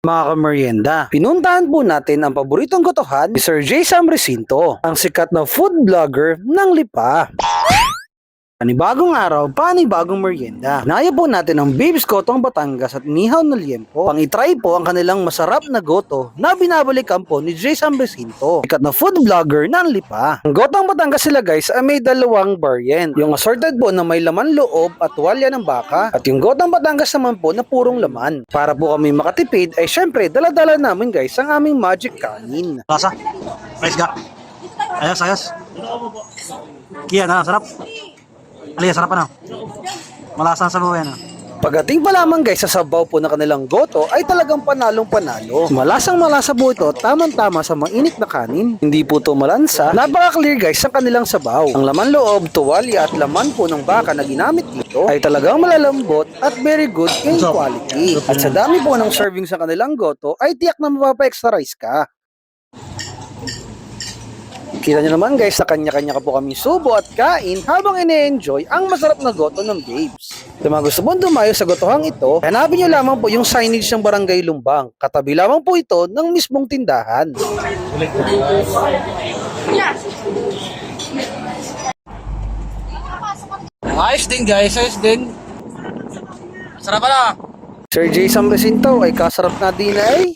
Mga kameryenda, pinuntahan po natin ang paboritong gotohan ni Sir J. Sam Recinto, ang sikat na food vlogger ng Lipa. Panibagong araw, panibagong merienda. Naya po natin ang Babes Gotong Batangas at Nihaw na Liempo. Pang-itry po ang kanilang masarap na goto na binabalikan po ni J. Sam Recinto, sikat na food vlogger ng Lipa. Ang Gotong Batangas sila guys ay may dalawang variant. Yung assorted po na may laman loob at tuwalya ng baka. At yung Gotong Batangas naman po na purong laman. Para po kami makatipid ay syempre dala-dala namin guys ang aming magic kanin. Lasa. Price ga. Ayos, ayos. Kiyan na, sarap. Ali, sarap na. Malasa sa buhay na. Pagdating pa lamang guys sa sabaw po na kanilang goto ay talagang panalong panalo. Malasang malasa po ito, tamang-tama sa mainit na kanin. Hindi po ito malansa. Napaka-clear guys ang kanilang sabaw. Ang laman loob, tuwalya at laman po ng baka na ginamit dito ay talagang malalambot at very good in quality. At sa dami po ng serving sa kanilang goto ay tiyak na mapapa-extra rice ka. Kita nyo naman guys, sa kanya-kanya ka po kami subo at kain habang ine-enjoy ang masarap na goto ng Babes. Kung mga gusto mong dumayo sa gotohang ito, hanapin nyo lamang po yung signage ng Barangay Lumbang. Katabi lamang po ito ng mismong tindahan. Ayos din guys, ayos din. Sarap na. Sir J. Sam Recinto ay kasarap na din ay